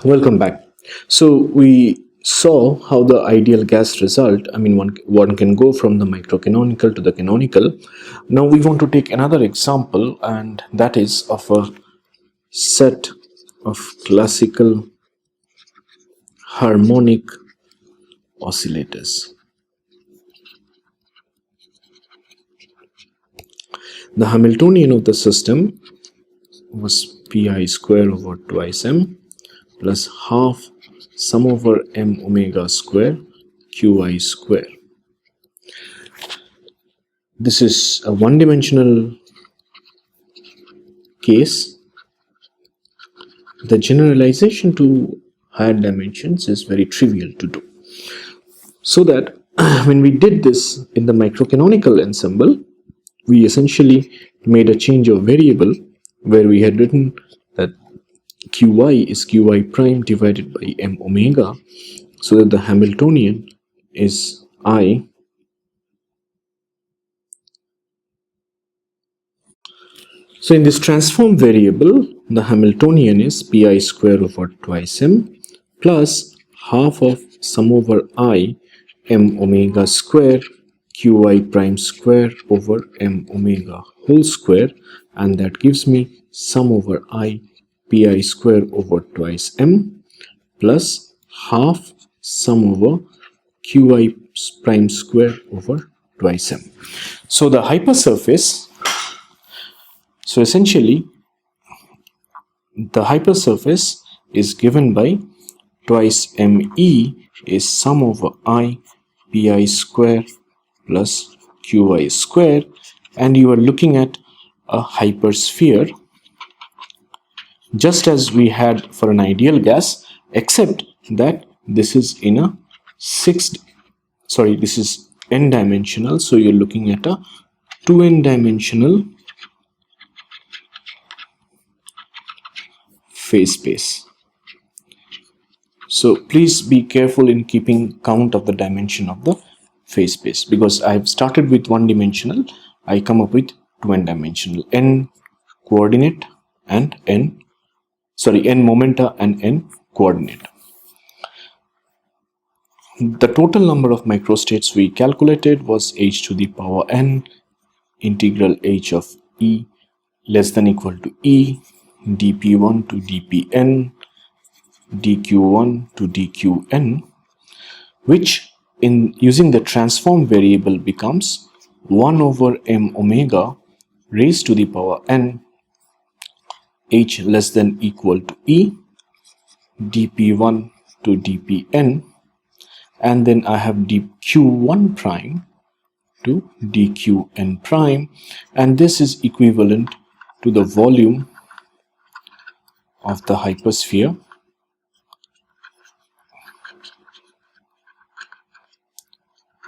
Welcome back. So we saw how the ideal gas result, one can go from the microcanonical to the canonical. Now we want to take another example, and that is of a set of classical harmonic oscillators. The Hamiltonian of the system was pi square over twice m plus half sum over m omega square qi square. This is a one-dimensional case. The generalization to higher dimensions is very trivial to do. So that when we did this in the microcanonical ensemble, we essentially made a change of variable where we had written that qi is qi prime divided by m omega, so that the Hamiltonian is I. So in this transform variable, the Hamiltonian is pi square over twice m plus half of sum over I m omega square qi prime square over m omega whole square, and that gives me sum over I pi square over twice m plus half sum over qi prime square over twice m. So the hypersurface, so essentially the hypersurface is given by twice me is sum over I pi square plus qi square, and you are looking at a hypersphere just as we had for an ideal gas, except that this is in a this is n-dimensional, so you're looking at a 2n-dimensional phase space. So please be careful in keeping count of the dimension of the phase space, because I have started with one-dimensional, I come up with 2n-dimensional, n coordinate and n momenta and n coordinate. The total number of microstates we calculated was h to the power n integral h of e less than equal to e dp1 to dpn dq1 to dqn, which in using the transform variable becomes 1 over m omega raised to the power n h less than equal to e dp1 to dpn, and then I have dq1 prime to dqn prime, and this is equivalent to the volume of the hypersphere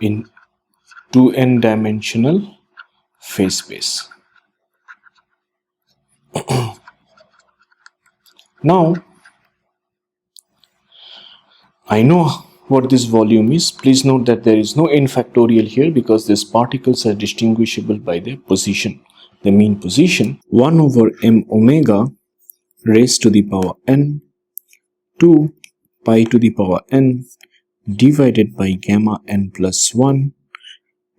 in 2n-dimensional phase space. Now I know what this volume is. Please note that there is no n factorial here because these particles are distinguishable by their position. The mean position 1 over m omega raised to the power n 2 pi to the power n divided by gamma n plus 1.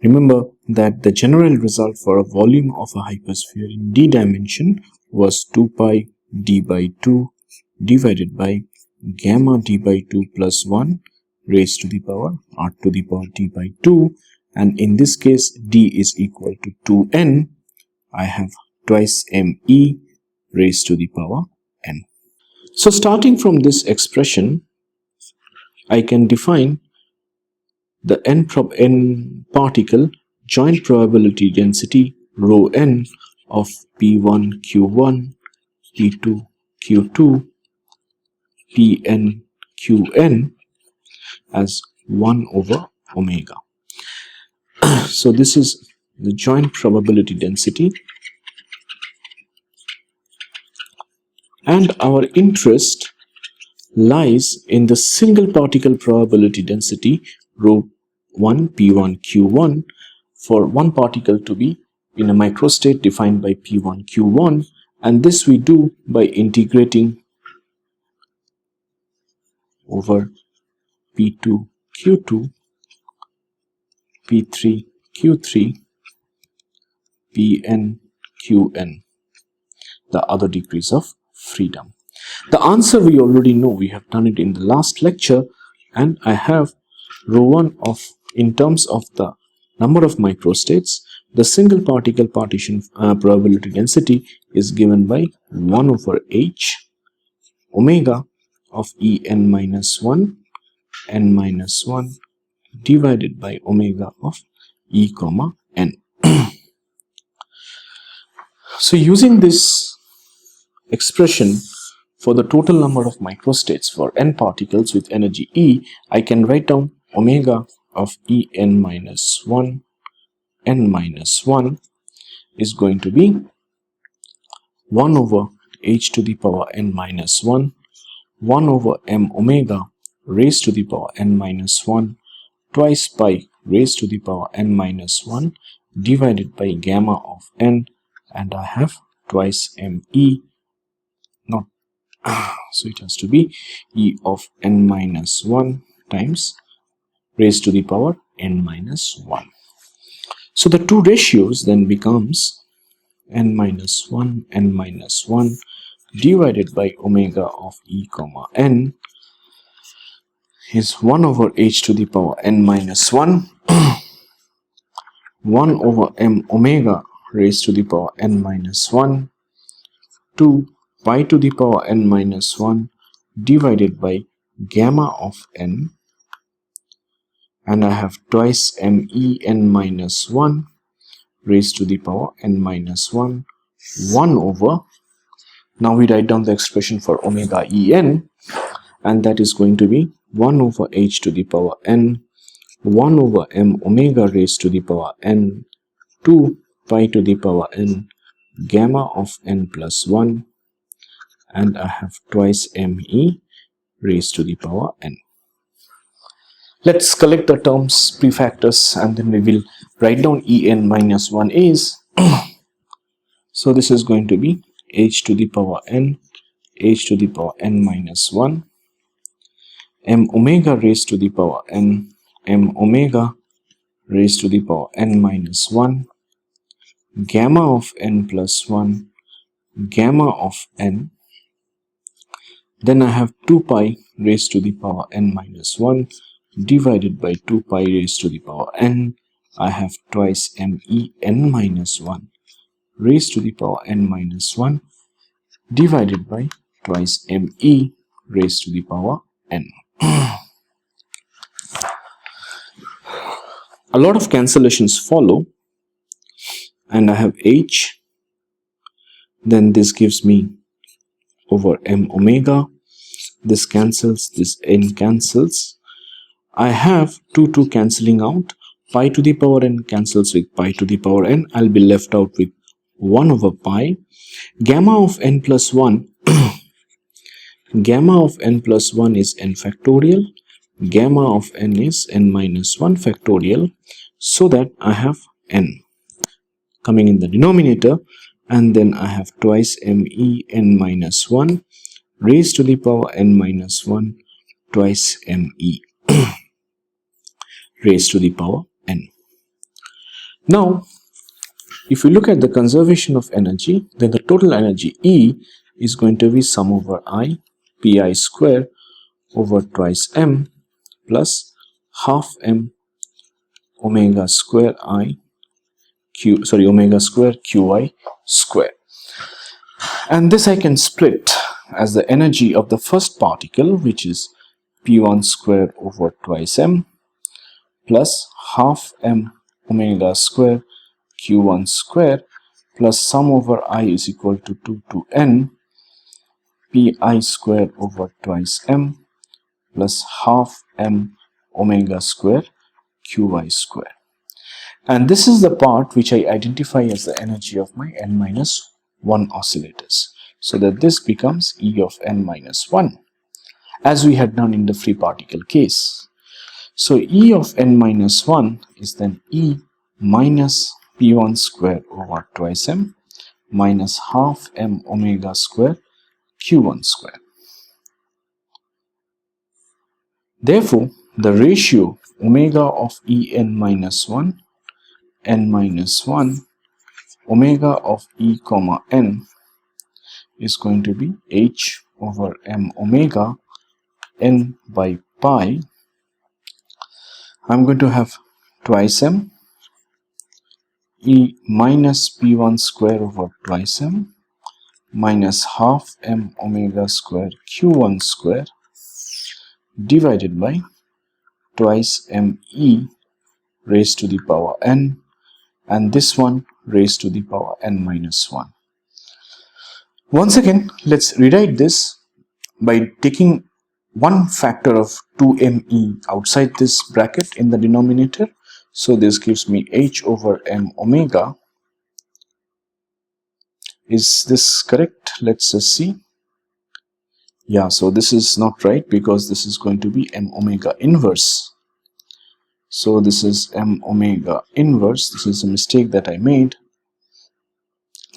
Remember that the general result for a volume of a hypersphere in d dimension was 2 pi d by 2 divided by gamma d by 2 plus 1 raised to the power r to the power d by 2, and in this case d is equal to 2n. I have twice me raised to the power n. So starting from this expression, I can define the n particle joint probability density rho n of p1 q1 p2 q2 pn qn as 1 over omega. So this is the joint probability density, and our interest lies in the single particle probability density rho 1 p1 q1 for one particle to be in a microstate defined by p1 q1, and this we do by integrating over P2 Q2, P3 Q3, Pn Qn, the other degrees of freedom. The answer we already know, we have done it in the last lecture, and I have rho 1 of, in terms of the number of microstates, the single particle partition probability density is given by 1 over h omega of En minus 1 n minus 1 divided by omega of E comma n. So using this expression for the total number of microstates for n particles with energy E, I can write down omega of En minus 1 n minus 1 is going to be 1 over h to the power n minus 1, 1 over m omega raised to the power n minus 1 twice pi raised to the power n minus 1 divided by gamma of n, and I have twice me, not so it has to be e of n minus 1 times raised to the power n minus 1. So the two ratios then becomes n minus 1 divided by omega of E comma n is 1 over h to the power n minus 1, 1 over m omega raised to the power n minus 1, 2 pi to the power n minus 1 divided by gamma of n, and I have twice me n minus 1 raised to the power n minus 1, 1 over, now we write down the expression for omega En, and that is going to be 1 over h to the power n, 1 over m omega raised to the power n, 2 pi to the power n, gamma of n plus 1, and I have twice me raised to the power n. Let's collect the terms, prefactors, and then we will write down En minus 1 is, so this is going to be h to the power n, h to the power n minus 1, m omega raised to the power n, m omega raised to the power n minus 1, gamma of n plus 1, gamma of n, then I have 2 pi raised to the power n minus 1 divided by 2 pi raised to the power n, I have twice me n minus 1 raised to the power n minus 1 divided by twice me raised to the power n. A lot of cancellations follow, and I have h, then this gives me over m omega, this cancels, this n cancels, I have 2 cancelling out, pi to the power n cancels with pi to the power n, I'll be left out with 1 over pi, gamma of n plus 1, gamma of n plus 1 is n factorial, gamma of n is n minus 1 factorial, so that I have n coming in the denominator, and then I have twice me n minus 1 raised to the power n minus 1 twice me raised to the power n. Now, if you look at the conservation of energy, then the total energy E is going to be sum over I pi square over twice m plus half m omega square I q, sorry, omega square qi square. And this I can split as the energy of the first particle, which is p1 square over twice m plus half m omega square q1 square plus sum over I is equal to 2 to n pi square over twice m plus half m omega square qi square. And this is the part which I identify as the energy of my n minus 1 oscillators, so that this becomes E of n minus 1, as we had done in the free particle case. So E of n minus 1 is then E minus p1 square over twice m minus half m omega square q1 square. Therefore, the ratio omega of En minus 1, n minus 1, omega of E comma n is going to be h over m omega n by pi. I'm going to have twice m E minus p1 square over twice m minus half m omega square q1 square divided by twice m e raised to the power n, and this one raised to the power n minus 1. Once again, let's rewrite this by taking one factor of 2me outside this bracket in the denominator. So this gives me h over m omega. Is this correct? Let's just see. Yeah, so this is not right because this is going to be m omega inverse. So this is m omega inverse. This is a mistake that I made.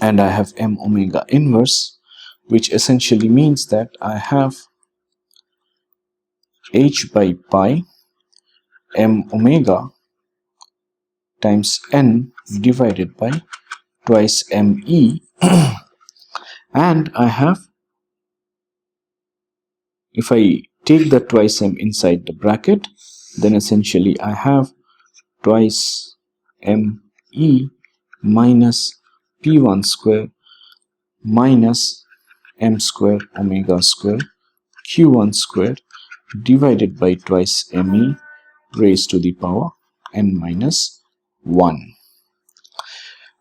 And I have m omega inverse, which essentially means that I have h by pi m omega times n divided by twice me, and I have, if I take the twice m inside the bracket, then essentially I have twice me minus p1 square minus m square omega square q1 square divided by twice me raised to the power n minus 1.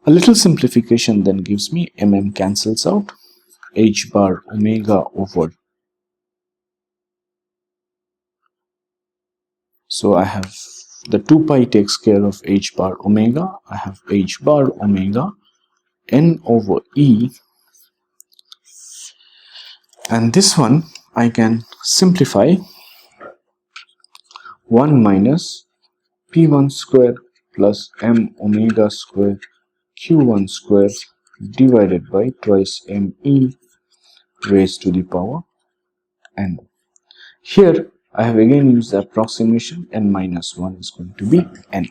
A little simplification then gives me cancels out, h bar omega over, so I have the 2 pi takes care of h bar omega. I have h bar omega n over e, and this one I can simplify, 1 minus p1 square plus m omega square q1 square divided by twice me raised to the power n. Here I have again used the approximation, n minus 1 is going to be n.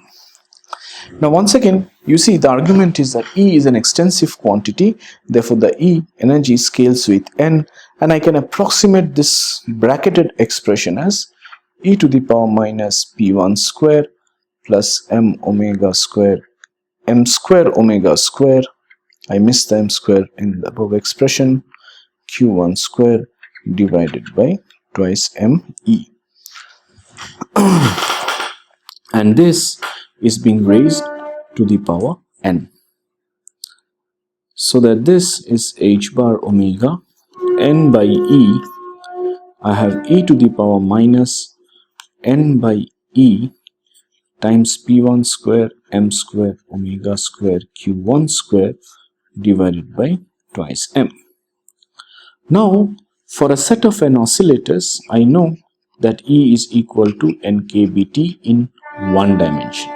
Now once again, you see the argument is that E is an extensive quantity, therefore the E energy scales with n, and I can approximate this bracketed expression as e to the power minus p1 square plus m omega square, m square omega square, I missed the m square in the above expression, q1 square divided by twice me. And this is being raised to the power n. So that this is h bar omega n by e. I have e to the power minus n by e times p1 square m square omega square q1 square divided by twice m. Now for a set of n oscillators, I know that E is equal to nkBT in one dimension.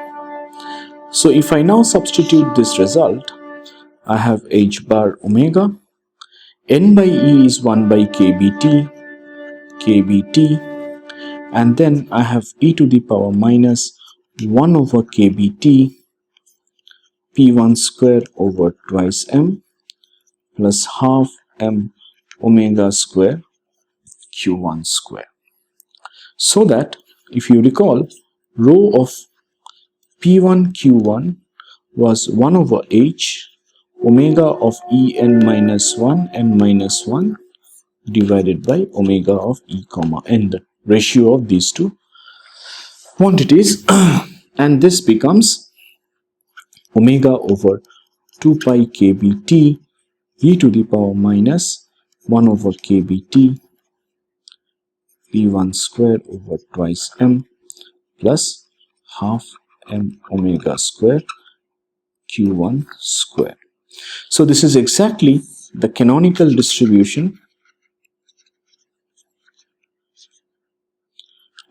So if I now substitute this result, I have h bar omega, n by E is 1 by kBT, and then I have e to the power minus 1 over kBT, p1 square over twice m plus half m omega square q1 square. So that if you recall, rho of p1 q1 was 1 over h omega of en minus 1 n minus 1 divided by omega of e comma n, the ratio of these two quantities, and this becomes omega over 2 pi kBt e to the power minus 1 over kBt p1 square over twice m plus half m omega square q1 square. So this is exactly the canonical distribution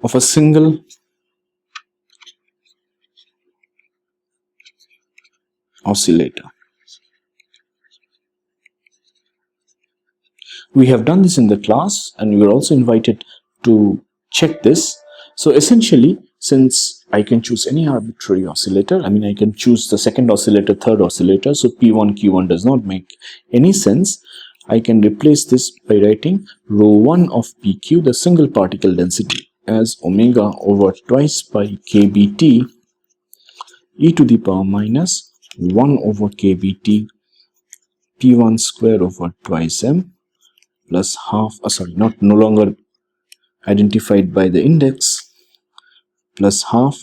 of a single oscillator. We have done this in the class, and you are also invited to check this. So essentially, since I can choose any arbitrary oscillator, I mean I can choose the second oscillator, third oscillator, so P1, Q1 does not make any sense. I can replace this by writing rho 1 of PQ, the single particle density, as omega over twice pi kBt e to the power minus 1 over kBt P1 square over twice m plus half, no longer identified by the index, plus half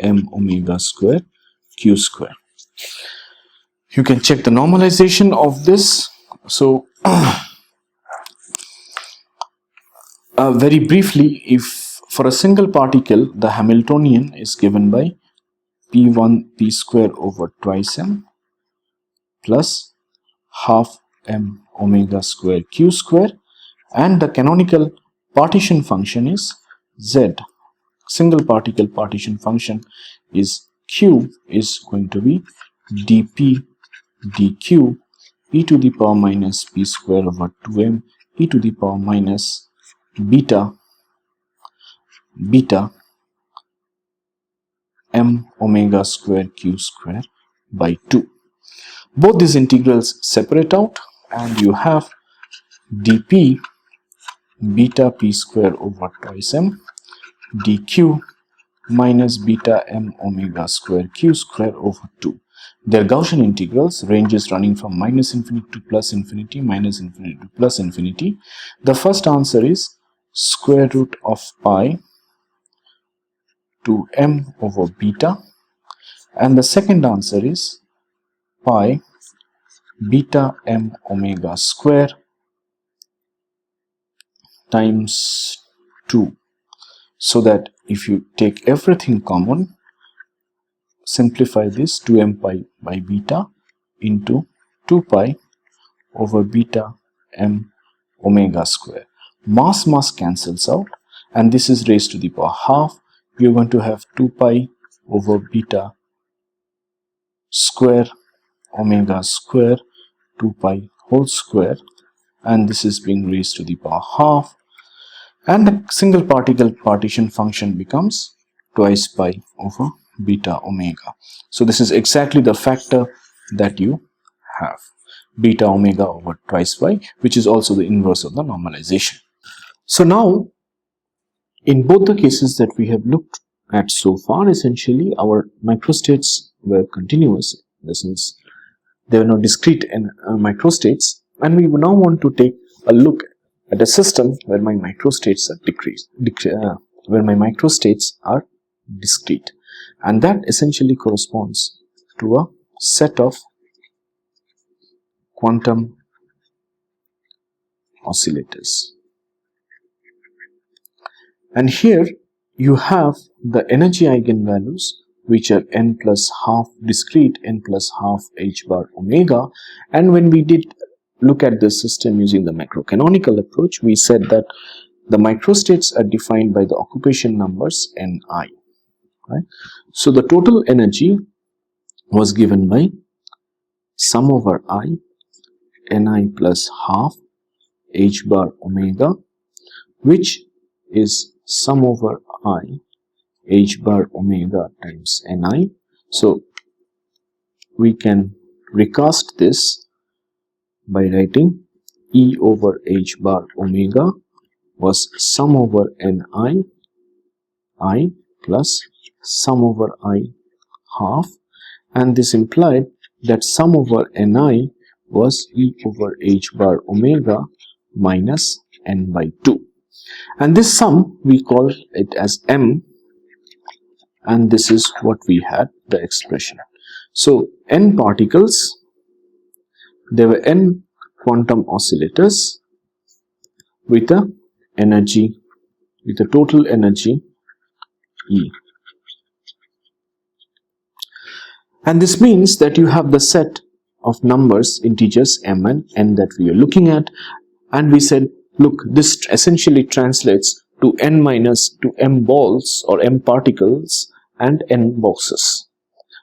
m omega square q square. You can check the normalization of this. So very briefly, if for a single particle the Hamiltonian is given by P1 P square over twice m plus half m omega square q square, and the canonical partition function is z. Single particle partition function is q is going to be dp dq e to the power minus p square over 2m e to the power minus beta m omega square q square by 2. Both these integrals separate out and you have dp beta p square over twice m dq minus beta m omega square q square over 2. Their Gaussian integrals ranges running from minus infinity to plus infinity, minus infinity to plus infinity. The first answer is square root of pi to m over beta, and the second answer is pi beta m omega square times 2. So that if you take everything common, simplify this, 2m pi by beta into 2 pi over beta m omega square. Mass cancels out and this is raised to the power half. We are going to have 2 pi over beta square omega square 2 pi whole square, and this is being raised to the power half, and the single particle partition function becomes twice pi over beta omega. So this is exactly the factor that you have, beta omega over twice pi, which is also the inverse of the normalization. So now in both the cases that we have looked at so far, essentially our microstates were continuous, in the sense they were not discrete in microstates, and we now want to take a look at a system where my microstates are discrete, and that essentially corresponds to a set of quantum oscillators. And here you have the energy eigenvalues, which are n plus half discrete, n plus half h bar omega, and when we did look at this system using the macrocanonical approach, we said that the microstates are defined by the occupation numbers ni. Right? So the total energy was given by sum over I, ni plus half h bar omega, which is sum over I h bar omega times ni. So we can recast this by writing E over h bar omega was sum over ni I plus sum over I half, and this implied that sum over ni was E over h bar omega minus n by 2, and this sum we call it as m, and this is what we had the expression. So n particles, there were n quantum oscillators with a energy, with a total energy E. And this means that you have the set of numbers, integers m and n that we are looking at, and we said, look, this essentially translates to n minus to m balls or m particles and n boxes.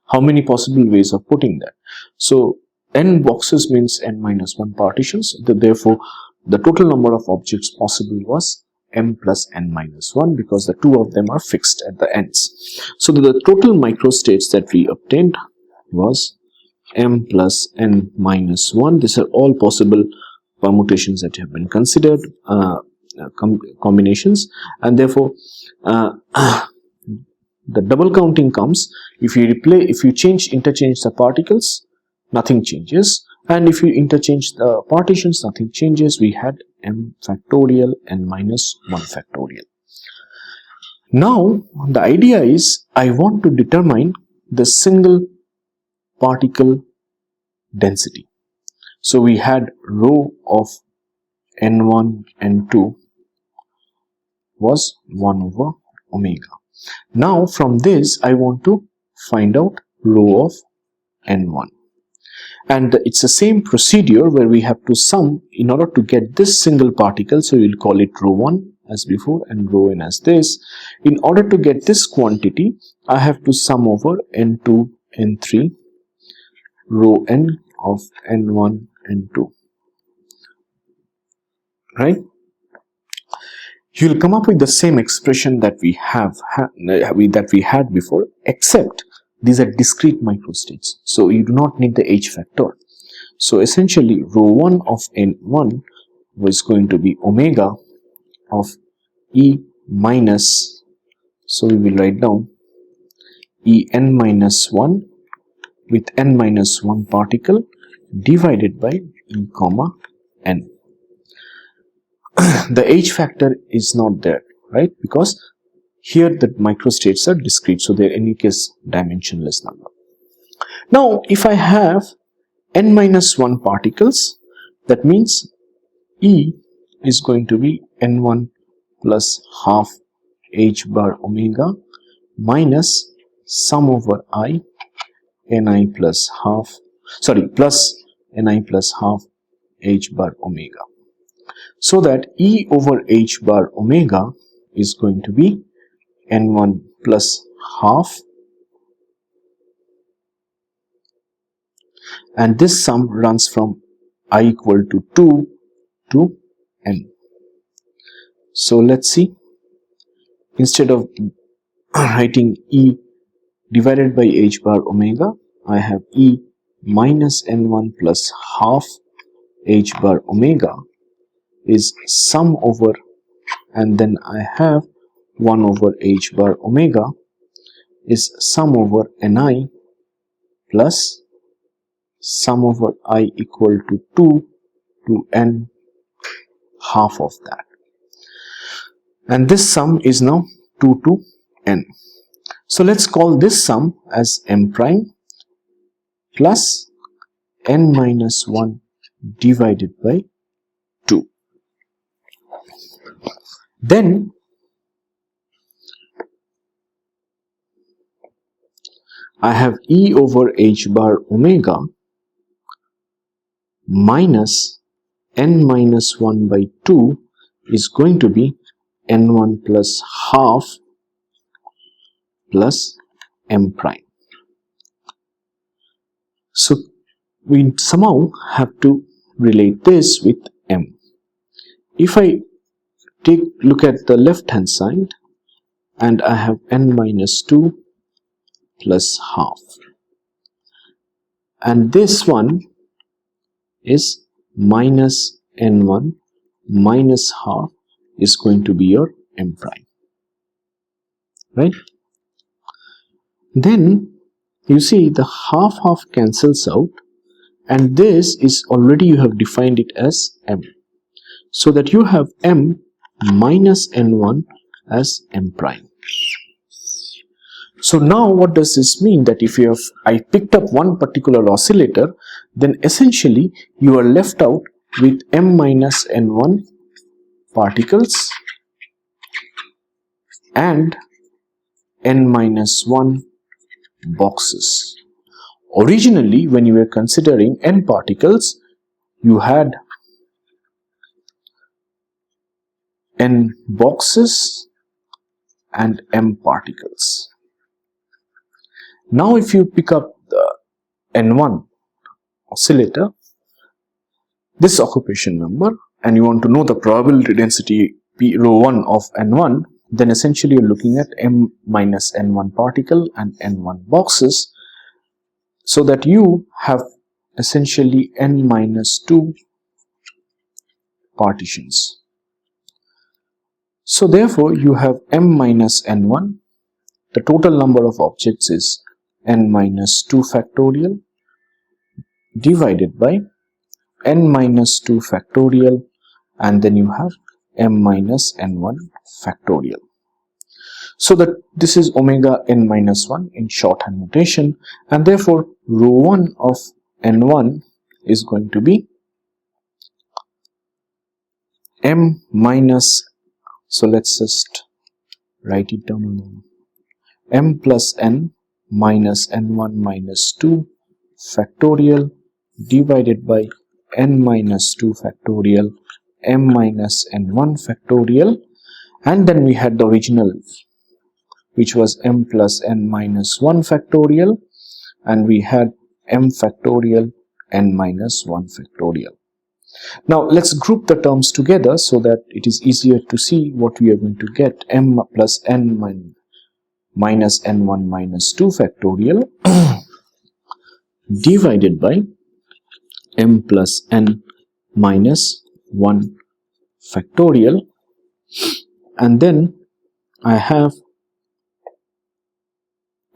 How many possible ways of putting that? So n boxes means n minus 1 partitions, therefore the total number of objects possible was m plus n minus 1 because the two of them are fixed at the ends. So the total microstates that we obtained was m plus n minus 1. These are all possible permutations that have been considered, combinations, and therefore the double counting comes if you interchange the particles, nothing changes, and if you interchange the partitions, nothing changes. We had m factorial n minus 1 factorial. Now the idea is I want to determine the single particle density. So we had rho of n1, n2 was 1 over omega. Now from this I want to find out rho of n1. And it's the same procedure where we have to sum in order to get this single particle. So we'll call it rho 1 as before and rho n as this. In order to get this quantity, I have to sum over n2, n3, rho n of n1, n2. Right? You will come up with the same expression that we had before, except these are discrete microstates, so you do not need the h factor. So essentially rho 1 of n1 was going to be omega of e minus, so we will write down e n minus 1 with n minus 1 particle divided by e comma n. The h factor is not there, right, because here the microstates are discrete, so they are in any case dimensionless number. Now if I have n minus 1 particles, that means E is going to be n1 plus half h bar omega minus sum over I ni plus half, plus ni plus half h bar omega. So that E over h bar omega is going to be n1 plus half, and this sum runs from I equal to 2 to n. So let's see, instead of writing E divided by h bar omega, I have E minus n1 plus half h bar omega is sum over, and then I have 1 over h bar omega is sum over ni plus sum over I equal to 2 to n half of that, and this sum is now 2 to n. So let's call this sum as m prime plus n minus 1 divided by 2. Then I have E over h bar omega minus n minus 1 by 2 is going to be n1 plus half plus m prime. So we somehow have to relate this with m. If I look at the left hand side, and I have n minus 2 plus half, and this one is minus n1 minus half is going to be your m prime, right? Then you see the half cancels out, and this is already, you have defined it as m, so that you have m minus n1 as m prime. So now what does this mean? That if I picked up one particular oscillator, then essentially you are left out with m minus n1 particles and n minus 1 boxes. Originally, when you were considering n particles, you had n boxes and m particles. Now if you pick up the n1 oscillator, this occupation number, and you want to know the probability density row 1 of n1, then essentially you're looking at m minus n1 particle and n1 boxes, so that you have essentially n minus 2 partitions. So therefore you have m minus n1, the total number of objects is n minus 2 factorial divided by n minus 2 factorial, and then you have m minus n1 factorial. So that this is omega n minus 1 in shorthand notation, and therefore row 1 of n1 is going to be m minus, so let's just write it down on m plus n minus n1 minus 2 factorial divided by n minus 2 factorial m minus n1 factorial, and then we had the original, which was m plus n minus 1 factorial, and we had m factorial n minus 1 factorial. Now let's group the terms together so that it is easier to see what we are going to get. M plus n minus n1 minus 2 factorial divided by m plus n minus 1 factorial, and then I have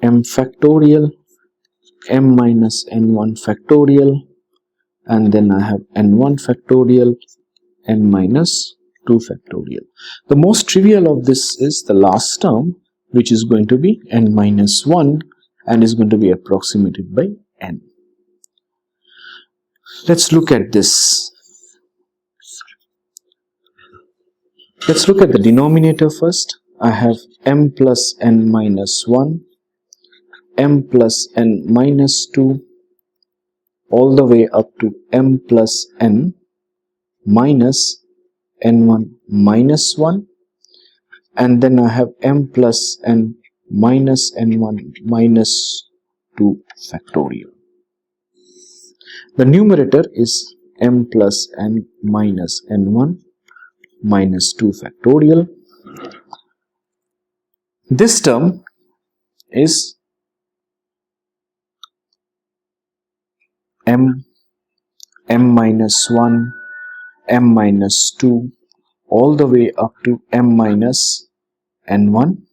m factorial m minus n1 factorial, and then I have n1 factorial n minus 2 factorial. The most trivial of this is the last term, which is going to be n minus 1 and is going to be approximated by n. Let's look at this. Let's look at the denominator first. I have m plus n minus 1, m plus n minus 2, all the way up to m plus n minus n1 minus 1, and then I have m plus n minus n1 minus 2 factorial. The numerator is m plus n minus n1 minus 2 factorial. This term is m minus 1, m minus 2, all the way up to m minus n1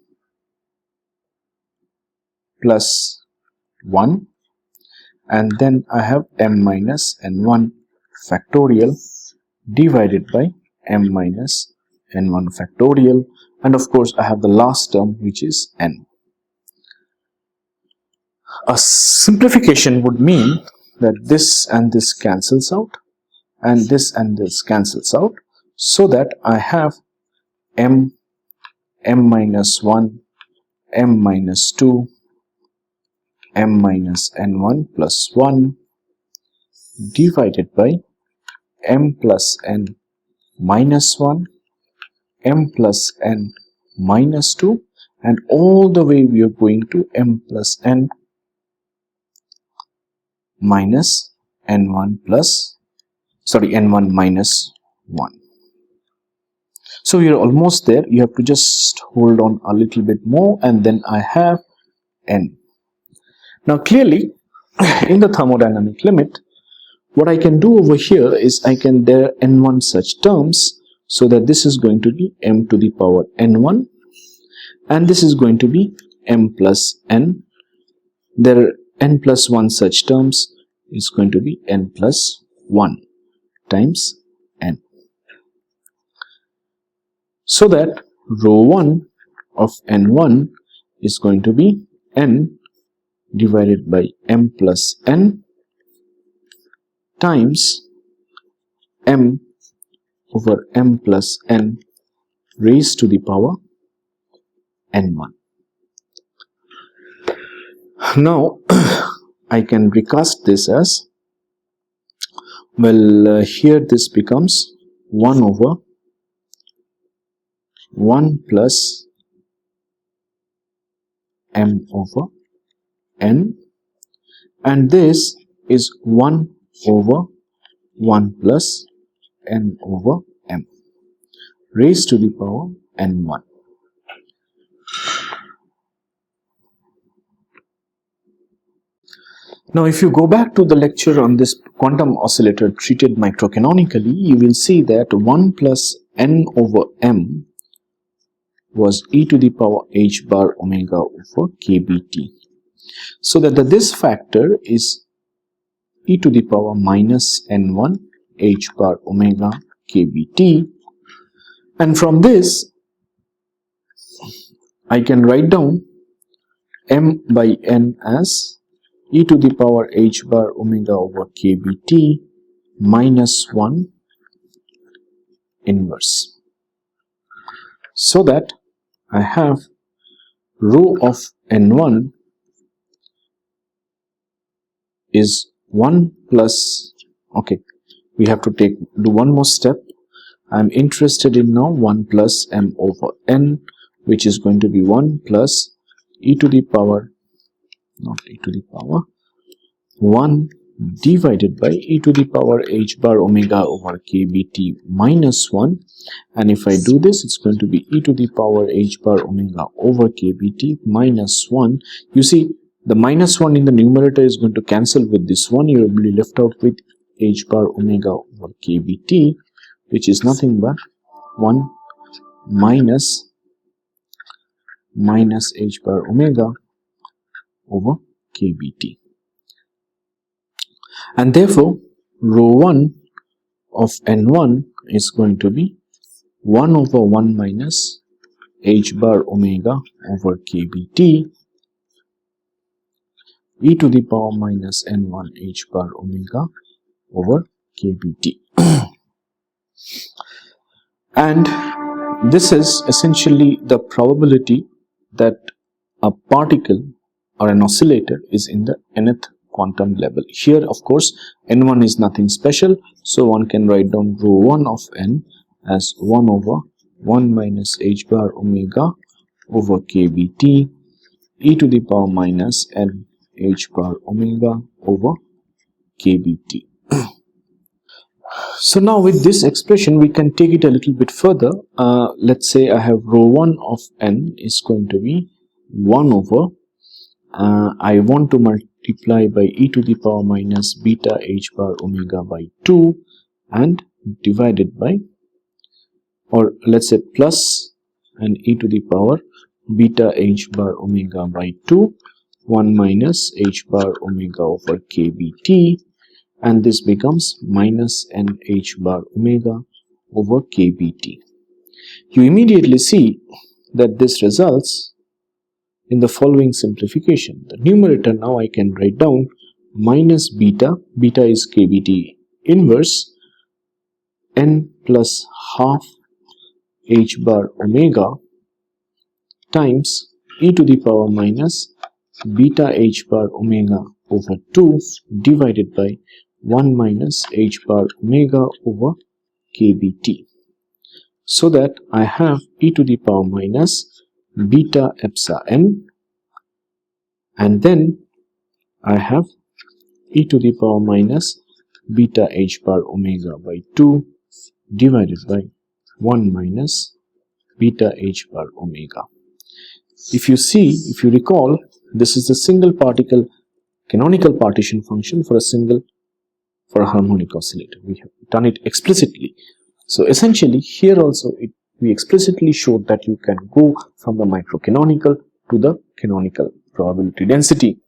plus 1, and then I have m minus n1 factorial divided by m minus n1 factorial, and of course I have the last term, which is n. A simplification would mean that this and this cancels out, and this cancels out, so that I have m minus 1, m minus 2, m minus n1 plus 1 divided by m plus n minus 1, m plus n minus 2, and all the way we are going to m plus n minus n1 minus 1. So we are almost there. You have to just hold on a little bit more, and then I have n. Now clearly in the thermodynamic limit, what I can do over here is there are n1 such terms, so that this is going to be m to the power n1, and this is going to be m plus n. There are n plus 1 such terms, is going to be n plus 1 times n. So that row 1 of n1 is going to be n divided by m plus n times m over m plus n raised to the power n1. Now I can recast this as, well, here this becomes 1 over 1 plus m over n, and this is 1 over 1 plus n over m. raised to the power n1. Now, if you go back to the lecture on this quantum oscillator treated microcanonically, you will see that 1 plus n over m was e to the power h bar omega over kBt. So that this factor is e to the power minus n1 h bar omega kBt, and from this I can write down m by n as e to the power h bar omega over kBt minus 1 inverse. So that I have rho of n1 is 1 plus, okay, we have to do one more step. I am interested in now 1 plus m over n, which is going to be 1 plus e to the power, not e to the power, 1 divided by e to the power h bar omega over kBt minus 1, and if I do this, it's going to be e to the power h bar omega over kBt minus 1. You see, the minus 1 in the numerator is going to cancel with this one. You will be left out with h bar omega over kBt, which is nothing but 1 minus h bar omega over kBt. And therefore, rho 1 of n1 is going to be 1 over 1 minus h bar omega over kBt e to the power minus n1 h bar omega over kBt. And this is essentially the probability that a particle or an oscillator is in the nth quantum level. Here, of course, n1 is nothing special, so one can write down rho 1 of n as 1 over 1 minus h bar omega over kBt e to the power minus n h bar omega over kBt. So now with this expression we can take it a little bit further. Let's say I have rho 1 of n is going to be 1 over, I want to multiply by e to the power minus beta h bar omega by 2 and divided by, or let's say plus and e to the power beta h bar omega by 2, 1 minus h bar omega over kBt, and this becomes minus n h bar omega over kBt. You immediately see that this results in the following simplification. The numerator now I can write down minus beta, beta is kBt inverse, n plus half h bar omega times e to the power minus beta h bar omega over 2 divided by 1 minus h bar omega over kBt. So that I have e to the power minus beta epsilon n, and then I have e to the power minus beta h bar omega by 2 divided by 1 minus beta h bar omega. If you recall, this is the single particle canonical partition function for a harmonic oscillator. We have done it explicitly. So essentially here also we explicitly showed that you can go from the microcanonical to the canonical probability density.